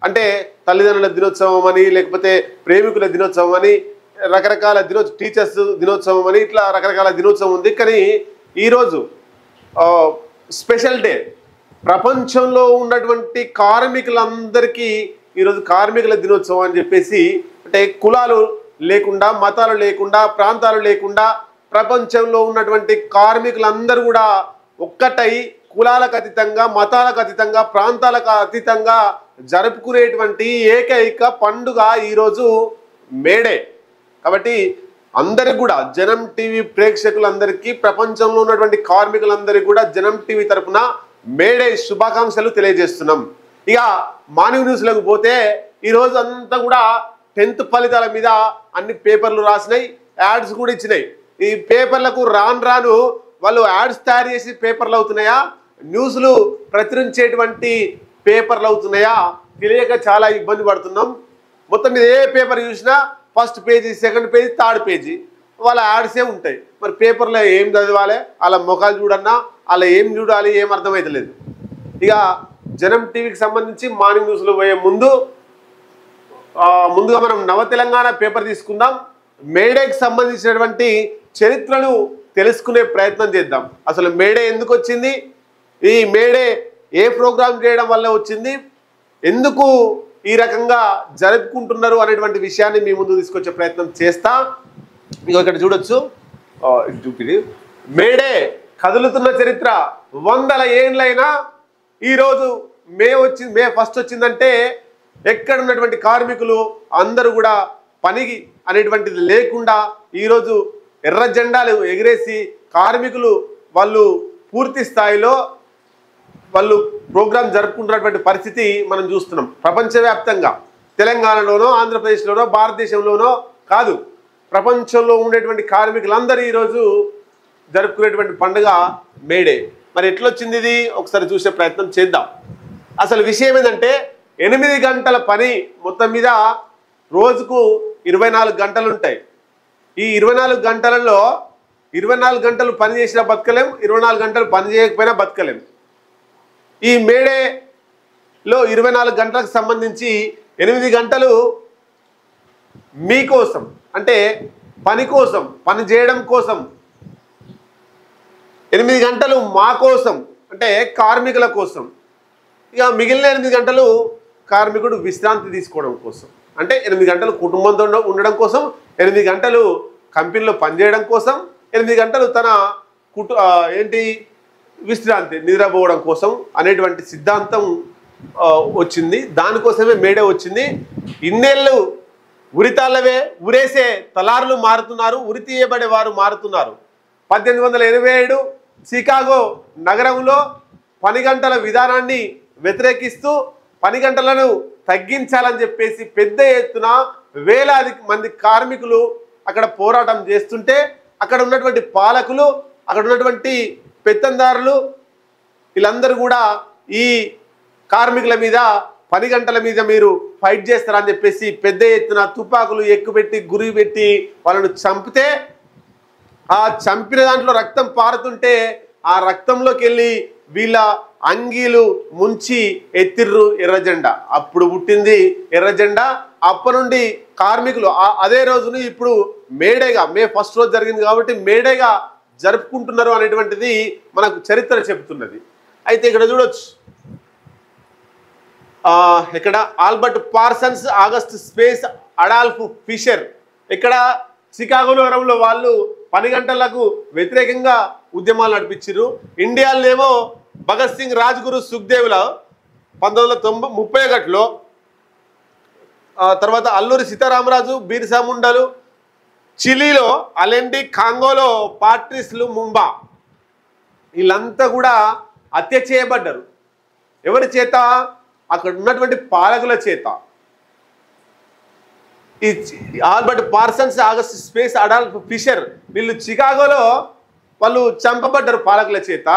అంటే తల్లిదండ్రుల దినోత్సవం అని, లేకపోతే ప్రేమికుల దినోత్సవం అని, రకరకాల టీచర్స్ దినోత్సవం అని, ఇట్లా రకరకాల దినోత్సవం ఉంది. కానీ ఈరోజు స్పెషల్ డే, ప్రపంచంలో ఉన్నటువంటి కార్మికులందరికీ ఈరోజు కార్మికుల దినోత్సవం అని చెప్పేసి, అంటే కులాలు లేకుండా, మతాలు లేకుండా, ప్రాంతాలు లేకుండా ప్రపంచంలో ఉన్నటువంటి కార్మికులందరూ కూడా ఒక్కటై కులాలకు అతీతంగా, మతాలకు అతీతంగా, ప్రాంతాలకు అతీతంగా జరుపుకునేటువంటి ఏకైక పండుగ ఈరోజు మేడే. కాబట్టి అందరికి కూడా, జనం టీవీ ప్రేక్షకులందరికీ, ప్రపంచంలో ఉన్నటువంటి కార్మికులందరికీ కూడా జనం టీవీ తరఫున మేడే శుభాకాంక్షలు తెలియజేస్తున్నాం. ఇక మార్నింగ్ న్యూస్లకు పోతే ఈరోజు అంతా కూడా 10th ఫలితాల మీద అన్ని పేపర్లు రాసినాయి, యాడ్స్ కూడా ఇచ్చినాయి. ఈ పేపర్లకు రాను వాళ్ళు యాడ్స్ తయారు చేసి పేపర్లు అవుతున్నాయా, న్యూస్లు ప్రచురించేటువంటి పేపర్లు అవుతున్నాయా తెలియక చాలా ఇబ్బంది పడుతున్నాం. మొత్తం మీద ఏ పేపర్ చూసినా first page, second page, third page వాళ్ళ యాడ్సే ఉంటాయి. మరి పేపర్లో ఏం చదవాలి, వాళ్ళ ముఖాలు చూడన్నా, వాళ్ళ ఏం చూడాలి, ఏం అర్థమవుతలేదు. ఇక జనం టీవీకి సంబంధించి మార్నింగ్ న్యూస్లో పోయే ముందుగా మనం నవ తెలంగాణ పేపర్ తీసుకుందాం. మేడేకి సంబంధించినటువంటి చరిత్రను తెలుసుకునే ప్రయత్నం చేద్దాం. అసలు మేడే ఎందుకు వచ్చింది, ఈ మేడే ఏ ప్రోగ్రాం చేయడం వల్ల వచ్చింది, ఎందుకు ఈ రకంగా జరుపుకుంటున్నారు అనేటువంటి విషయాన్ని మీ ముందు తీసుకొచ్చే ప్రయత్నం చేస్తా. ఇక ఇక్కడ చూడొచ్చు, చూపిది మేడే కదులుతున్న చరిత్ర 100 ఏండ్లైనా ఈరోజు మే 1 వచ్చిందంటే ఎక్కడ ఉన్నటువంటి కార్మికులు అందరూ కూడా పనికి అనేటువంటిది లేకుండా ఈరోజు ఎర్ర జెండాలు ఎగిరేసి కార్మికులు వాళ్ళు పూర్తి స్థాయిలో వాళ్ళు ప్రోగ్రాం జరుపుకుంటున్నటువంటి పరిస్థితి మనం చూస్తున్నాం. ప్రపంచవ్యాప్తంగా, తెలంగాణలోనో, ఆంధ్రప్రదేశ్లోనో, భారతదేశంలోనో కాదు, ప్రపంచంలో ఉండేటువంటి కార్మికులందరూ ఈరోజు జరుపుకునేటువంటి పండుగ మేడే. మరి ఎట్లొచ్చింది ఇది ఒకసారి చూసే ప్రయత్నం చేద్దాం. అసలు విషయం ఏంటంటే 8 గంటల పని, మొత్తం మీద రోజుకు 24 గంటలు ఉంటాయి. ఈ 24 గంటలలో 24 గంటలు పని చేసినా బతకలేం, 24 గంటలు పని చేయకపోయినా బతకలేం. ఈ మేడేలో 24 గంటలకు సంబంధించి 8 గంటలు మీకోసం, అంటే పని కోసం, పని చేయడం కోసం, 8 గంటలు మా కోసం, అంటే కార్మికుల కోసం. ఇక మిగిలిన 8 గంటలు కార్మికుడు విశ్రాంతి తీసుకోవడం కోసం, అంటే 8 గంటలు కుటుంబంతో ఉండడం కోసం, 8 గంటలు కంపెనీలో పనిచేయడం కోసం, 8 గంటలు తన విశ్రాంతి, నిద్రపోవడం కోసం అనేటువంటి సిద్ధాంతం వచ్చింది. దానికోసమే మేడే వచ్చింది. ఇన్నేళ్ళు ఉరితాళ్ళవే ఉరేసే తలారులు మారుతున్నారు, ఉరి తీయబడే వారు మారుతున్నారు. 1887 చికాగో నగరంలో పని గంటల విధానాన్ని వ్యతిరేకిస్తూ పని గంటలను తగ్గించాలని చెప్పేసి పెద్ద ఎత్తున వేలాది మంది కార్మికులు అక్కడ పోరాటం చేస్తుంటే, అక్కడ ఉన్నటువంటి పాలకులు, అక్కడ ఉన్నటువంటి పెత్తందారులు వీళ్ళందరూ కూడా ఈ కార్మికుల మీద, పని గంటల మీద మీరు ఫైట్ చేస్తారని చెప్పేసి పెద్ద ఎత్తున తుపాకులు ఎక్కుపెట్టి గురి పెట్టి వాళ్ళను చంపితే, ఆ చంపిన దాంట్లో రక్తం పారుతుంటే ఆ రక్తంలోకి వెళ్ళి వీళ్ళ అంగీలు ముంచి ఎత్తిర్రు ఎర్రజెండా. అప్పుడు పుట్టింది ఎర్రజెండా. అప్పటి నుండి కార్మికులు అదే రోజును ఇప్పుడు మేడేగా, మే 1 రోజు జరిగింది కాబట్టి మేడేగా జరుపుకుంటున్నారు అనేటువంటిది మనకు చరిత్ర చెబుతున్నది. అయితే ఇక్కడ చూడొచ్చు, ఇక్కడ Albert Parsons, August Spies, Adolph Fischer, ఇక్కడ చికాగో నగరంలో వాళ్ళు పని గంటలకు వ్యతిరేకంగా ఉద్యమాలు నడిపించారు. ఇండియాలోనేమో భగత్ సింగ్, రాజ్గురు, సుఖ్దేవ్ల 1931లో, తర్వాత అల్లూరి సీతారామరాజు, బిర్సా ముండాలు, చిలీలో అలెండి, కాంగోలో పాట్రిస్లు ముంబా, వీళ్ళంతా కూడా హత్య చేయబడ్డారు. ఎవరి చేత? అక్కడ ఉన్నటువంటి పాలకుల చేత. ఈ Albert Parsons, August Spies, Adolph Fischer వీళ్ళు చికాగోలో వాళ్ళు చంపబడ్డారు పాలకుల చేత.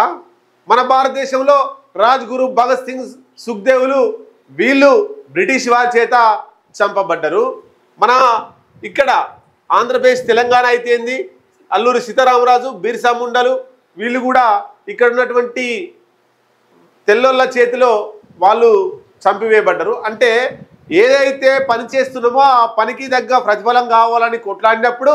మన భారతదేశంలో రాజ్గురు, భగత్ సింగ్, సుఖ్దేవులు వీళ్ళు బ్రిటిష్ వారి చేత చంపబడ్డారు. మన ఇక్కడ ఆంధ్రప్రదేశ్, తెలంగాణ అయితే ఏంది, అల్లూరి సీతారామరాజు, బిర్సా ముండాలు వీళ్ళు కూడా ఇక్కడ ఉన్నటువంటి తెల్లోళ్ళ చేతిలో వాళ్ళు చంపివేయబడ్డారు. అంటే ఏదైతే పని చేస్తున్నామో ఆ పనికి తగ్గ ప్రతిఫలం కావాలని కొట్లాడినప్పుడు,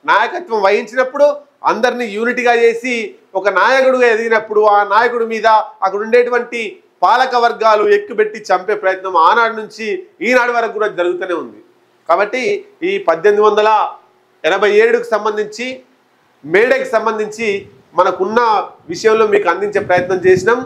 నాయకత్వం వహించినప్పుడు, అందరినీ యూనిటీగా చేసి ఒక నాయకుడిగా ఎదిగినప్పుడు ఆ నాయకుడి మీద అక్కడ ఉండేటువంటి పాలక వర్గాలు ఎక్కుబెట్టి చంపే ప్రయత్నం ఆనాడు నుంచి ఈనాడు వరకు కూడా జరుగుతూనే ఉంది. కాబట్టి ఈ 1887కు సంబంధించి మేడేకి సంబంధించి మనకున్న విషయంలో మీకు అందించే ప్రయత్నం చేసినాం.